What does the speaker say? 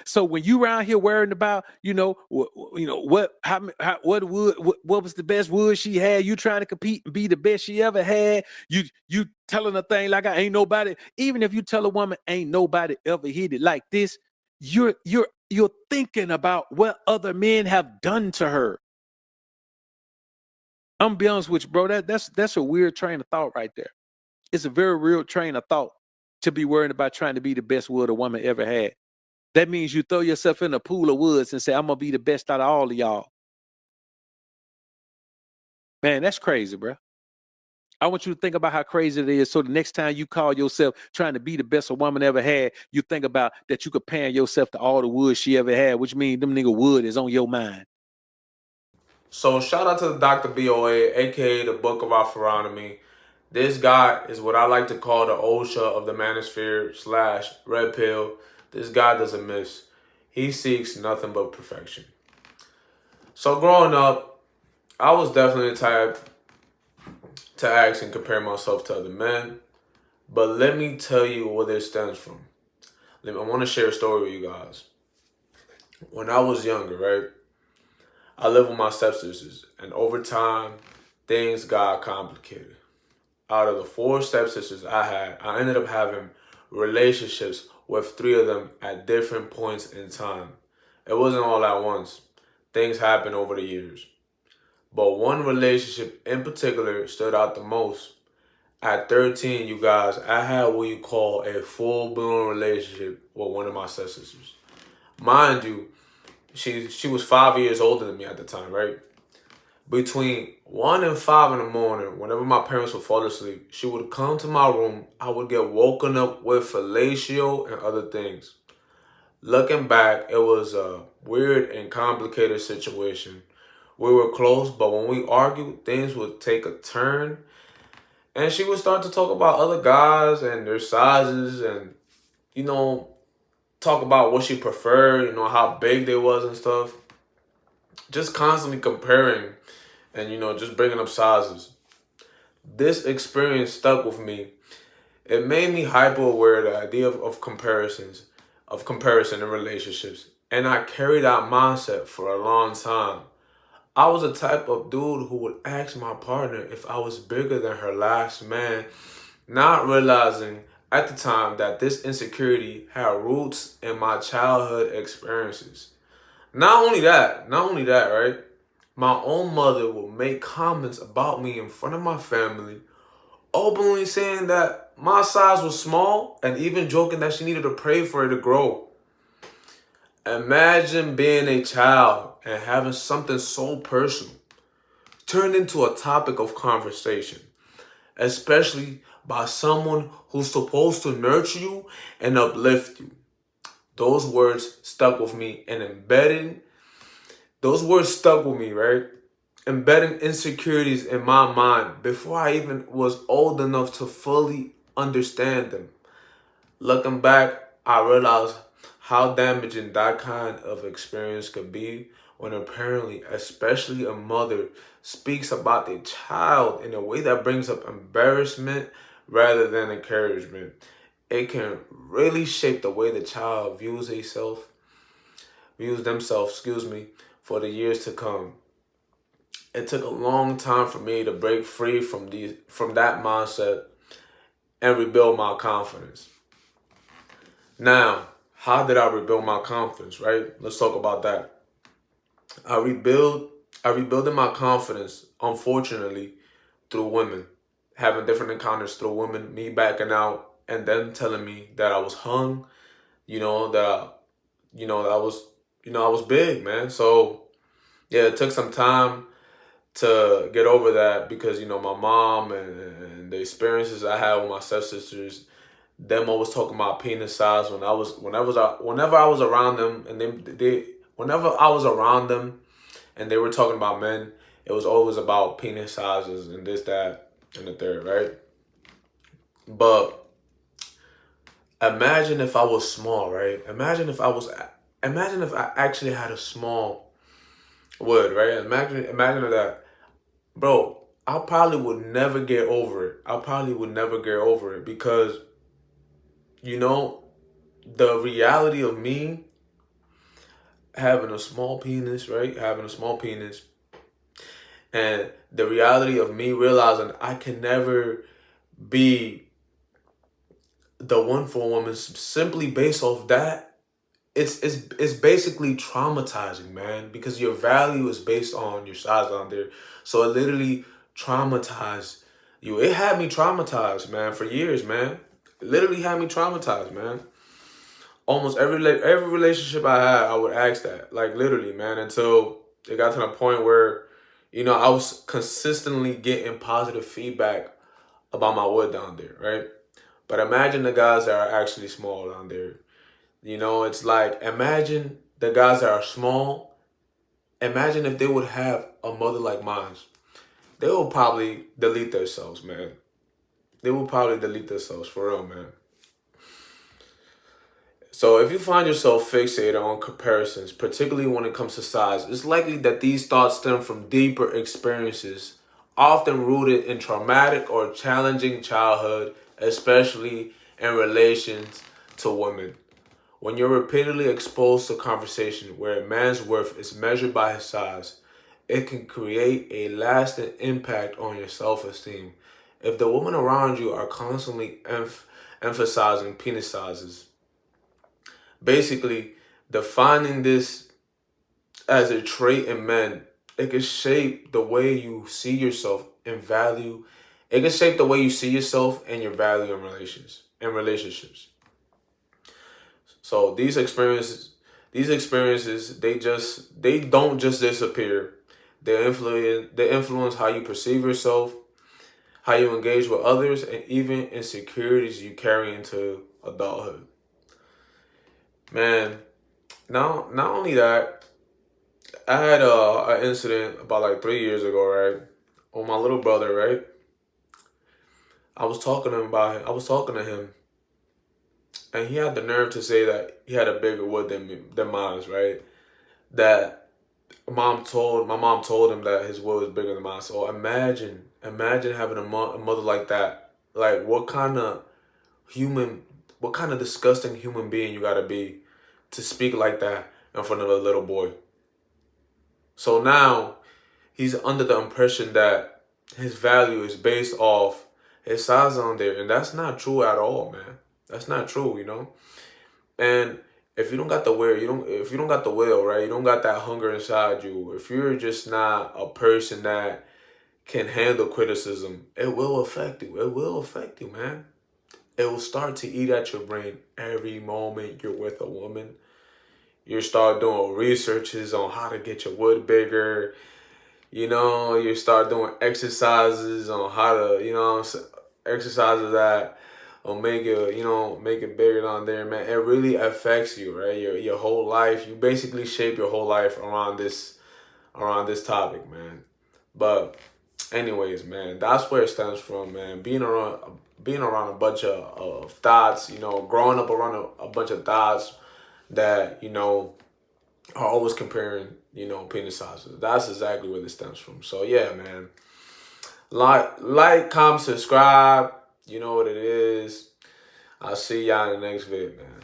So when you around here worrying about, what was the best wood she had, you trying to compete and be the best she ever had. You telling a thing like I ain't nobody. Even if you tell a woman ain't nobody ever hit it like this, you're thinking about what other men have done to her. I'm gonna be honest with you, bro. That's a weird train of thought right there. It's a very real train of thought to be worried about trying to be the best wood a woman ever had. That means you throw yourself in a pool of woods and say, I'm gonna be the best out of all of y'all. Man, that's crazy, bro. I want you to think about how crazy it is. So the next time you call yourself trying to be the best a woman ever had, you think about that you compare yourself to all the wood she ever had, which means them nigga wood is on your mind. So shout out to the Dr.boa, aka the Book of Alpharonomy. This guy is what I like to call the OSHA of the manosphere / red pill. This guy doesn't miss. He seeks nothing but perfection. So growing up, I was definitely the type to ask and compare myself to other men. But let me tell you where this stems from. I want to share a story with you guys. When I was younger, right, I lived with my stepsisters, and over time, things got complicated. Out of the 4 stepsisters I had, I ended up having relationships with 3 of them at different points in time. It wasn't all at once. Things happened over the years. But one relationship in particular stood out the most. At 13, you guys, I had what you call a full-blown relationship with one of my stepsisters. Mind you, she was 5 years older than me at the time, right? Between 1 and 5 in the morning, whenever my parents would fall asleep, she would come to my room. I would get woken up with fellatio and other things. Looking back, it was a weird and complicated situation. We were close, but when we argued, things would take a turn. And she would start to talk about other guys and their sizes and, you know, talk about what she preferred, how big they was and stuff. Just constantly comparing and, just bringing up sizes. This experience stuck with me. It made me hyper aware of the idea of comparison in relationships. And I carried that mindset for a long time. I was the type of dude who would ask my partner if I was bigger than her last man, not realizing at the time that this insecurity had roots in my childhood experiences. Not only that, right? My own mother would make comments about me in front of my family, openly saying that my size was small and even joking that she needed to pray for it to grow. Imagine being a child and having something so personal turn into a topic of conversation, especially by someone who's supposed to nurture you and uplift you. Those words stuck with me and those words stuck with me, right? Embedding insecurities in my mind before I even was old enough to fully understand them. Looking back, I realized how damaging that kind of experience could be when apparently, especially a mother, speaks about a child in a way that brings up embarrassment rather than encouragement. It can really shape the way the child views themselves, for the years to come. It took a long time for me to break free from that mindset and rebuild my confidence. Now, how did I rebuild my confidence, right? Let's talk about that. I rebuild I rebuilding my confidence, unfortunately, through women. Having different encounters through women, me backing out and them telling me that I was hung, that that I was big, man. So yeah, it took some time to get over that because my mom and the experiences I had with my stepsisters, them always talking about penis size whenever I was around them, and they whenever I was around them and they were talking about men, it was always about penis sizes and this, that, and the third, right? But imagine if I was small, right? Imagine if I actually had a small wood, right? Imagine that, bro. I probably would never get over it. I probably would never get over it because you know the reality of me. having a small penis, right? Having a small penis. And the reality of me realizing I can never be the one for a woman simply based off that, it's basically traumatizing, man, because your value is based on your size on there. So it literally traumatized you. It had me traumatized, man, for years, man. It literally had me traumatized, man. Almost every relationship I had, I would ask that, like literally, man, until it got to the point where, I was consistently getting positive feedback about my wood down there, right? But imagine the guys that are actually small down there. It's like, imagine the guys that are small. Imagine if they would have a mother like mine. They will probably delete themselves, man. They will probably delete themselves for real, man. So if you find yourself fixated on comparisons, particularly when it comes to size, it's likely that these thoughts stem from deeper experiences, often rooted in traumatic or challenging childhood, especially in relations to women. When you're repeatedly exposed to a conversation where a man's worth is measured by his size, it can create a lasting impact on your self-esteem. If the women around you are constantly emphasizing penis sizes, basically defining this as a trait in men, it can shape the way you see yourself and value. It can shape the way you see yourself and your value in relationships. So these experiences, they don't just disappear. They influence how you perceive yourself, how you engage with others, and even insecurities you carry into adulthood. Man, not only that, I had an incident about like 3 years ago, right? With my little brother, right? I was talking to him, and he had the nerve to say that he had a bigger wood than mine, right? That my mom told him that his will is bigger than mine. So imagine having a mother like that. Like human, what kind of disgusting human being you gotta be to speak like that in front of a little boy. So now he's under the impression that his value is based off his size on there, and that's not true at all, man. That's not true. And if you don't got the will, if you don't got the will, right? You don't got that hunger inside you. If you're just not a person that can handle criticism, it will affect you. It will affect you, man. It will start to eat at your brain every moment you're with a woman. You start doing researches on how to get your wood bigger. You start doing exercises on how to, exercises that will make it bigger down there, man. It really affects you, right? Your whole life. You basically shape your whole life around this topic, man. But anyways, man, that's where it stems from, man. Being around a bunch of thoughts, growing up around a bunch of thoughts that, are always comparing, penis sizes. That's exactly where this stems from. So yeah, man. Like, comment, subscribe. You know what it is. I'll see y'all in the next vid, man.